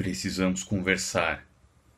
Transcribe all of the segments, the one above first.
precisamos conversar.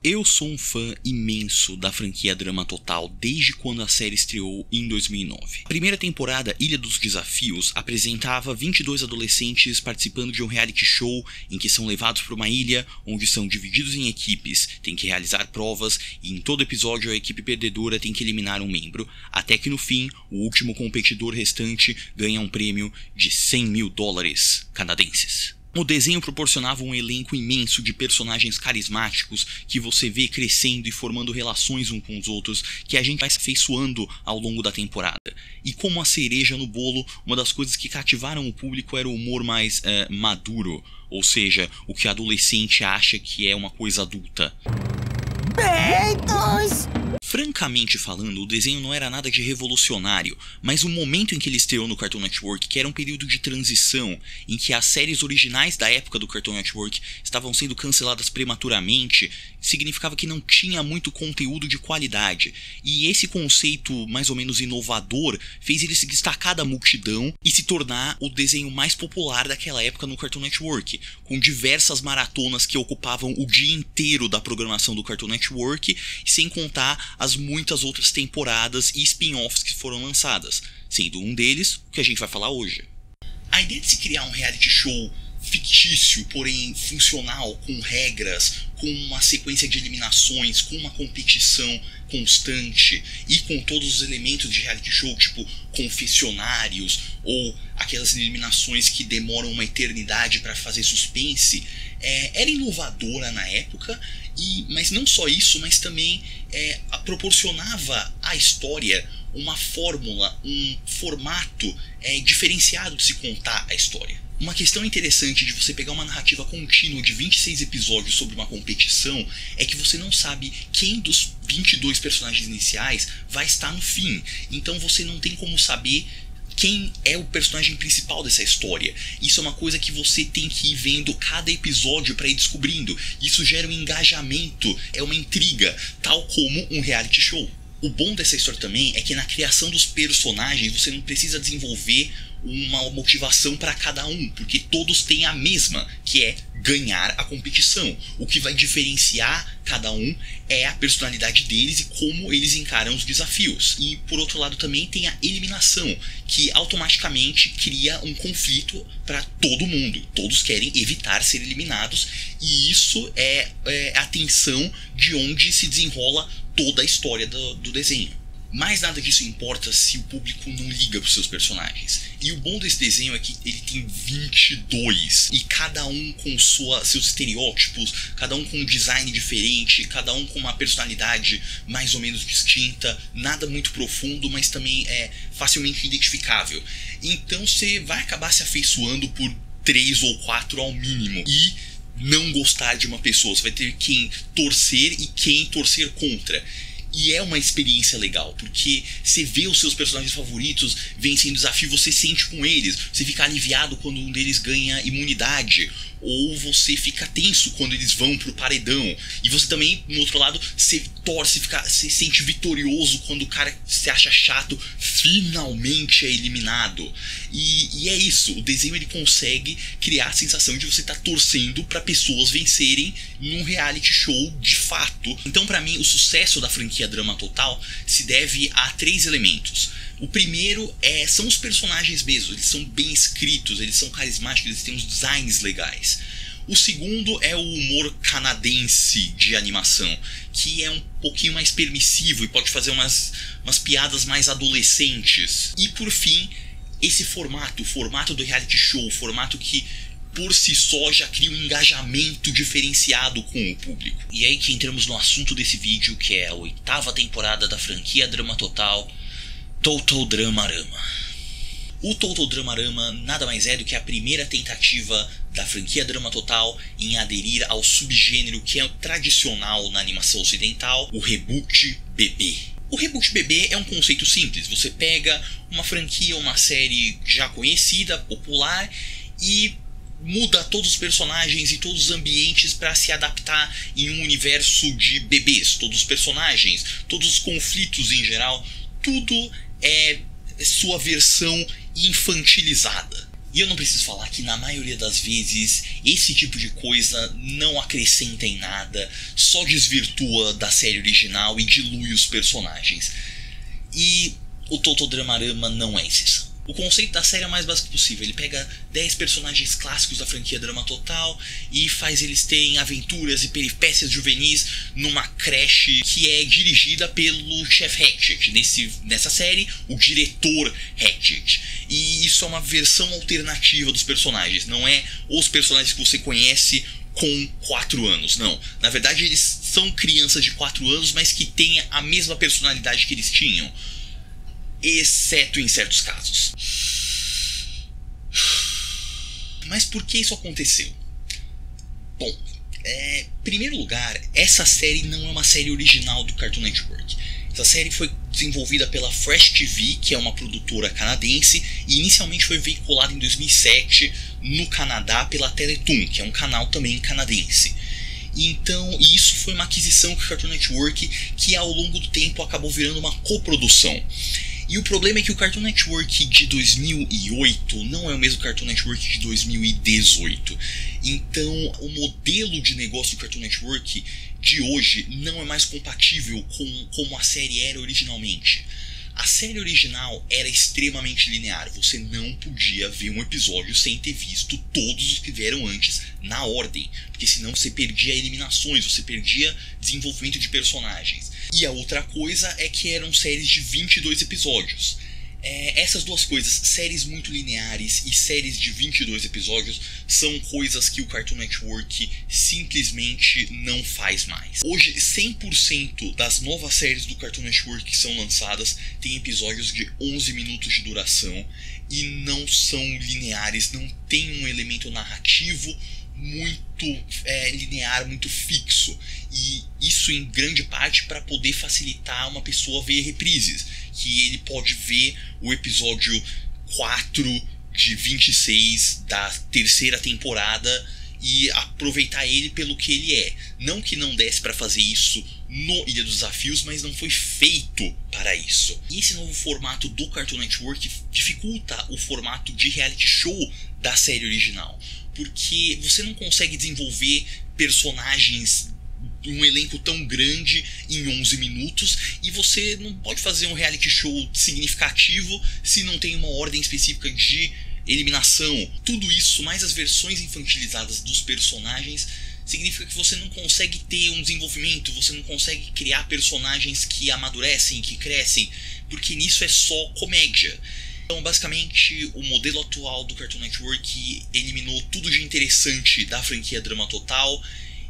Eu sou um fã imenso da franquia Drama Total desde quando a série estreou em 2009. A primeira temporada, Ilha dos Desafios, apresentava 22 adolescentes participando de um reality show em que são levados para uma ilha onde são divididos em equipes, têm que realizar provas e em todo episódio a equipe perdedora tem que eliminar um membro, até que no fim o último competidor restante ganha um prêmio de $100 mil canadenses. O desenho proporcionava um elenco imenso de personagens carismáticos que você vê crescendo e formando relações uns com os outros que a gente vai se afeiçoando ao longo da temporada. E como a cereja no bolo, uma das coisas que cativaram o público era o humor mais maduro, ou seja, o que o adolescente acha que é uma coisa adulta. Peitos! Francamente falando, o desenho não era nada de revolucionário, mas o momento em que ele estreou no Cartoon Network, que era um período de transição, em que as séries originais da época do Cartoon Network estavam sendo canceladas prematuramente, significava que não tinha muito conteúdo de qualidade. E esse conceito mais ou menos inovador fez ele se destacar da multidão e se tornar o desenho mais popular daquela época no Cartoon Network, com diversas maratonas que ocupavam o dia inteiro da programação do Cartoon Network, sem contar as muitas outras temporadas e spin-offs que foram lançadas, sendo um deles o que a gente vai falar hoje. A ideia de se criar um reality show fictício, porém funcional, com regras, com uma sequência de eliminações, com uma competição constante e com todos os elementos de reality show, tipo confessionários ou aquelas eliminações que demoram uma eternidade para fazer suspense, era inovadora na época, mas não só isso, mas também proporcionava à história uma fórmula, um formato diferenciado de se contar a história. Uma questão interessante de você pegar uma narrativa contínua de 26 episódios sobre uma competição é que você não sabe quem dos 22 personagens iniciais vai estar no fim. Então você não tem como saber quem é o personagem principal dessa história. Isso é uma coisa que você tem que ir vendo cada episódio para ir descobrindo. Isso gera um engajamento, é uma intriga, tal como um reality show. O bom dessa história também é que na criação dos personagens você não precisa desenvolver uma motivação para cada um, porque todos têm a mesma, que é ganhar a competição. O que vai diferenciar cada um é a personalidade deles e como eles encaram os desafios. E por outro lado também tem a eliminação, que automaticamente cria um conflito para todo mundo. Todos querem evitar ser eliminados e isso é a tensão de onde se desenrola toda a história do desenho. Mas nada disso importa se o público não liga para os seus personagens. E o bom desse desenho é que ele tem 22. E cada um com seus estereótipos, cada um com um design diferente, cada um com uma personalidade mais ou menos distinta. Nada muito profundo, mas também é facilmente identificável. Então você vai acabar se afeiçoando por 3 ou 4 ao mínimo. E não gostar de uma pessoa. Você vai ter quem torcer e quem torcer contra. E é uma experiência legal, porque você vê os seus personagens favoritos vencendo desafio, você sente com eles, você fica aliviado quando um deles ganha imunidade, ou você fica tenso quando eles vão pro paredão, e você também, no outro lado, você torce, você sente vitorioso quando o cara que você acha chato finalmente é eliminado. E é isso, o desenho ele consegue criar a sensação de você estar torcendo para pessoas vencerem num reality show de fato. Então, para mim, o sucesso da franquia Drama Total se deve a 3 elementos. O primeiro são os personagens mesmo, eles são bem escritos, eles são carismáticos, eles têm uns designs legais. O segundo é o humor canadense de animação, que é um pouquinho mais permissivo e pode fazer umas piadas mais adolescentes. E por fim, esse formato, o formato do reality show, o formato que por si só já cria um engajamento diferenciado com o público. E aí que entramos no assunto desse vídeo, que é a 8ª temporada da franquia Drama Total, Total Dramarama. O Total Dramarama nada mais é do que a primeira tentativa da franquia Drama Total em aderir ao subgênero que é tradicional na animação ocidental, o reboot bebê. O reboot bebê é um conceito simples. Você pega uma franquia, uma série já conhecida, popular, e muda todos os personagens e todos os ambientes para se adaptar em um universo de bebês. Todos os personagens, todos os conflitos em geral, tudo é sua versão infantilizada. E eu não preciso falar que na maioria das vezes esse tipo de coisa não acrescenta em nada, só desvirtua da série original e dilui os personagens. E o Totodramarama não é exceção. O conceito da série é o mais básico possível. Ele pega 10 personagens clássicos da franquia Drama Total e faz eles terem aventuras e peripécias juvenis numa creche que é dirigida pelo Chef Hatchet. Nessa série, o diretor Hatchet. E isso é uma versão alternativa dos personagens. Não é os personagens que você conhece com 4 anos, não. Na verdade, eles são crianças de 4 anos, mas que têm a mesma personalidade que eles tinham. Exceto em certos casos. Mas por que isso aconteceu? Bom, em primeiro lugar, essa série não é uma série original do Cartoon Network. Essa série foi desenvolvida pela Fresh TV, que é uma produtora canadense, e inicialmente foi veiculada em 2007 no Canadá pela Teletoon, que é um canal também canadense. Então, isso foi uma aquisição do Cartoon Network que ao longo do tempo acabou virando uma coprodução. E o problema é que o Cartoon Network de 2008 não é o mesmo Cartoon Network de 2018. Então, o modelo de negócio do Cartoon Network de hoje não é mais compatível com como a série era originalmente. A série original era extremamente linear, você não podia ver um episódio sem ter visto todos os que vieram antes na ordem, porque senão você perdia eliminações, você perdia desenvolvimento de personagens. E a outra coisa é que eram séries de 22 episódios. Essas duas coisas, séries muito lineares e séries de 22 episódios, são coisas que o Cartoon Network simplesmente não faz mais. Hoje, 100% das novas séries do Cartoon Network que são lançadas têm episódios de 11 minutos de duração e não são lineares, não tem um elemento narrativo muito linear, muito fixo. E isso em grande parte para poder facilitar uma pessoa ver reprises, que ele pode ver o episódio 4 de 26 da terceira temporada e aproveitar ele pelo que ele é. Não que não desse para fazer isso no Ilha dos Desafios, mas não foi feito para isso. E esse novo formato do Cartoon Network dificulta o formato de reality show da série original, porque você não consegue desenvolver personagens, um elenco tão grande em 11 minutos, e você não pode fazer um reality show significativo se não tem uma ordem específica de eliminação. Tudo isso, mais as versões infantilizadas dos personagens, significa que você não consegue ter um desenvolvimento, você não consegue criar personagens que amadurecem, que crescem, porque nisso é só comédia. Então, basicamente, o modelo atual do Cartoon Network eliminou tudo de interessante da franquia Drama Total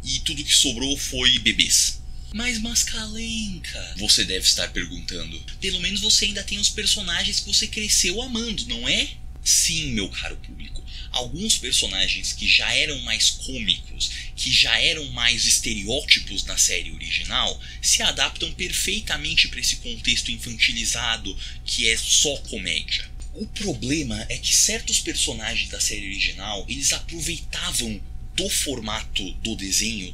e tudo que sobrou foi bebês. Mas Mascalenka, você deve estar perguntando, pelo menos você ainda tem os personagens que você cresceu amando, não é? Sim, meu caro público, alguns personagens que já eram mais cômicos, que já eram mais estereótipos na série original, se adaptam perfeitamente para esse contexto infantilizado que é só comédia. O problema é que certos personagens da série original, eles aproveitavam do formato do desenho,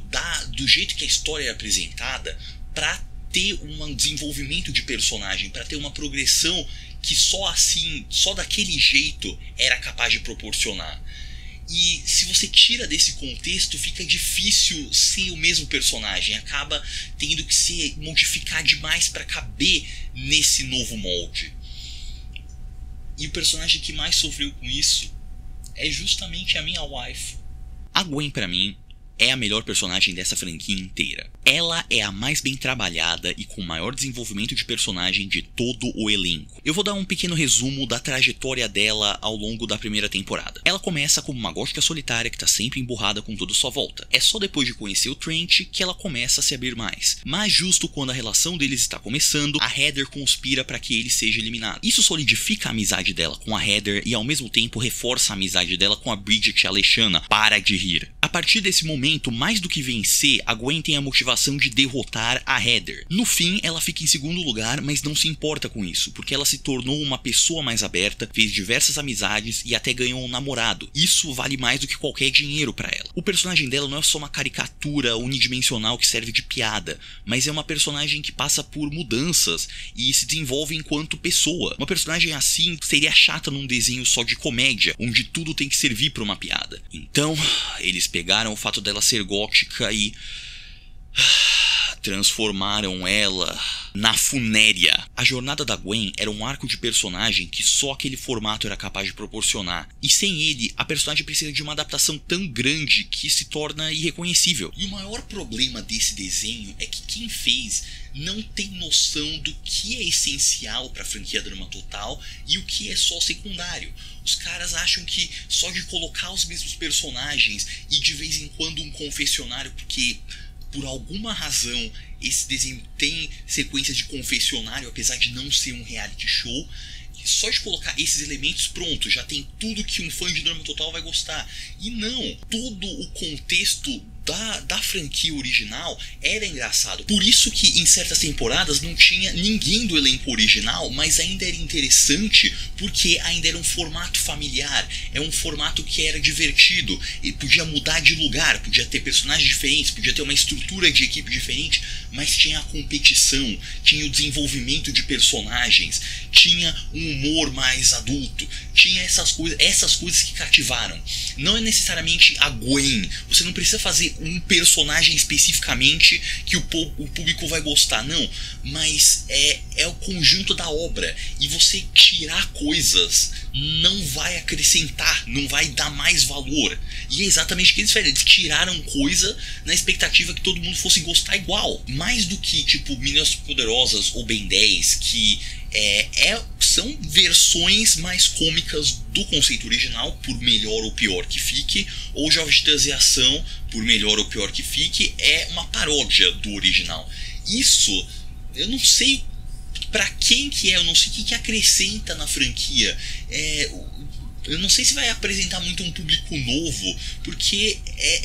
do jeito que a história era apresentada, para ter um desenvolvimento de personagem, para ter uma progressão que só assim, só daquele jeito era capaz de proporcionar. E se você tira desse contexto, fica difícil ser o mesmo personagem, acaba tendo que se modificar demais para caber nesse novo molde. E o personagem que mais sofreu com isso é justamente a minha wife. A Gwen, pra mim, é a melhor personagem dessa franquia inteira. Ela é a mais bem trabalhada e com maior desenvolvimento de personagem de todo o elenco. Eu vou dar um pequeno resumo da trajetória dela ao longo da primeira temporada. Ela começa como uma gótica solitária que tá sempre emburrada com toda sua volta. É só depois de conhecer o Trent que ela começa a se abrir mais. Mas justo quando a relação deles está começando, a Heather conspira para que ele seja eliminado. Isso solidifica a amizade dela com a Heather e ao mesmo tempo reforça a amizade dela com a Bridget e a Aleshana. Para de rir. A partir desse momento, momento, mais do que vencer, a Gwen tem a motivação de derrotar a Heather. No fim, ela fica em segundo lugar, mas não se importa com isso, porque ela se tornou uma pessoa mais aberta, fez diversas amizades e até ganhou um namorado. Isso vale mais do que qualquer dinheiro pra ela. O personagem dela não é só uma caricatura unidimensional que serve de piada, mas é uma personagem que passa por mudanças e se desenvolve enquanto pessoa. Uma personagem assim seria chata num desenho só de comédia, onde tudo tem que servir pra uma piada. Então, eles pegaram o fato dela ser gótica e transformaram ela na funéria. A jornada da Gwen era um arco de personagem que só aquele formato era capaz de proporcionar. E sem ele, a personagem precisa de uma adaptação tão grande que se torna irreconhecível. E o maior problema desse desenho é que quem fez não tem noção do que é essencial para a franquia Drama Total e o que é só secundário. Os caras acham que só de colocar os mesmos personagens e de vez em quando um confessionário, porque por alguma razão esse desenho tem sequência de confessionário, apesar de não ser um reality show, só de colocar esses elementos, pronto, já tem tudo que um fã de Drama Total vai gostar. E não, todo o contexto da franquia original era engraçado. Por isso que em certas temporadas não tinha ninguém do elenco original, mas ainda era interessante porque ainda era um formato familiar, é um formato que era divertido, e podia mudar de lugar, podia ter personagens diferentes, podia ter uma estrutura de equipe diferente, mas tinha a competição, tinha o desenvolvimento de personagens, tinha um humor mais adulto, tinha essas coisas que cativaram. Não é necessariamente a Gwen, você não precisa fazer um personagem especificamente que o público vai gostar, não, mas é o conjunto da obra, e você tirar coisas não vai acrescentar, não vai dar mais valor. E é exatamente o que eles fizeram, eles tiraram coisa na expectativa que todo mundo fosse gostar igual. Mais do que tipo Meninas Poderosas ou Ben 10, que são versões mais cômicas do conceito original, por melhor ou pior que fique, ou Jovens Titãs e Ação, por melhor ou pior que fique, é uma paródia do original. Isso, eu não sei pra quem que é, eu não sei o que acrescenta na franquia. Eu não sei se vai apresentar muito um público novo, porque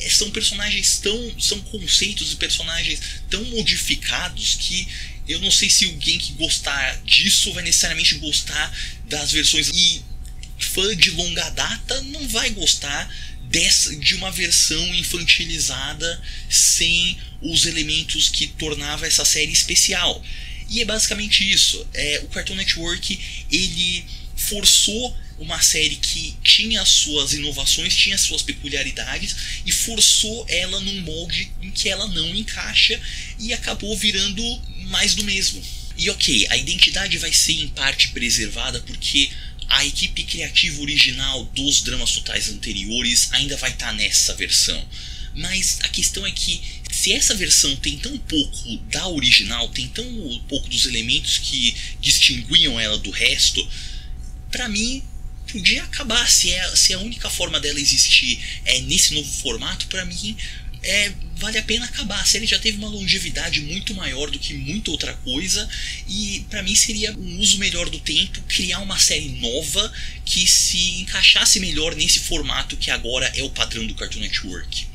são personagens são conceitos e personagens tão modificados que eu não sei se alguém que gostar disso vai necessariamente gostar das versões. E fã de longa data não vai gostar de uma versão infantilizada sem os elementos que tornava essa série especial. E é basicamente isso. O Cartoon Network, ele forçou uma série que tinha as suas inovações, tinha as suas peculiaridades, e forçou ela num molde em que ela não encaixa, e acabou virando mais do mesmo. E ok, a identidade vai ser em parte preservada porque a equipe criativa original dos Dramas Totais anteriores ainda vai estar nessa versão. Mas a questão é que se essa versão tem tão pouco da original, tem tão pouco dos elementos que distinguiam ela do resto, pra mim podia acabar. Se a única forma dela existir é nesse novo formato, pra mim vale a pena acabar. A série já teve uma longevidade muito maior do que muita outra coisa, e pra mim seria um uso melhor do tempo criar uma série nova que se encaixasse melhor nesse formato que agora é o padrão do Cartoon Network.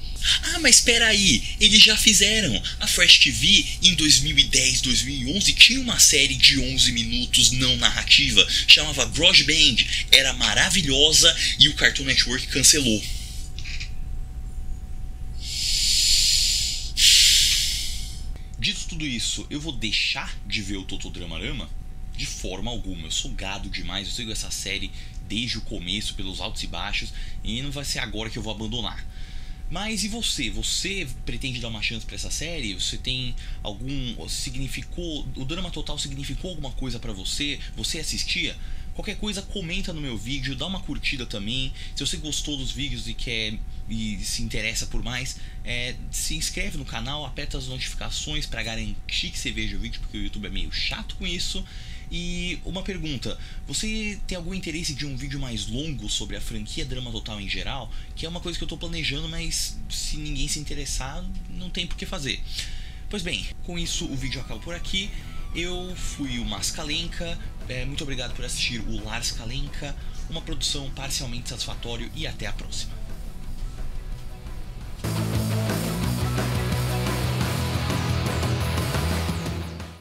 Ah, mas espera aí, eles já fizeram. A Fresh TV em 2010, 2011 tinha uma série de 11 minutos não narrativa, chamava Garage Band, era maravilhosa e o Cartoon Network cancelou. Dito tudo isso, eu vou deixar de ver o Totodramarama? De forma alguma, eu sou gado demais, eu sigo essa série desde o começo, pelos altos e baixos, e não vai ser agora que eu vou abandonar. Mas e você? Você pretende dar uma chance pra essa série? Você tem o Drama Total significou alguma coisa pra você? Você assistia? Qualquer coisa, comenta no meu vídeo, dá uma curtida também. Se você gostou dos vídeos e se interessa por mais, se inscreve no canal, aperta as notificações pra garantir que você veja o vídeo, porque o YouTube é meio chato com isso. E uma pergunta, você tem algum interesse de um vídeo mais longo sobre a franquia Drama Total em geral? Que é uma coisa que eu tô planejando, mas se ninguém se interessar, não tem por que fazer. Pois bem, com isso o vídeo acaba por aqui. Eu fui o Mascalenka, muito obrigado por assistir o Lars Kalenka, uma produção parcialmente satisfatória, e até a próxima.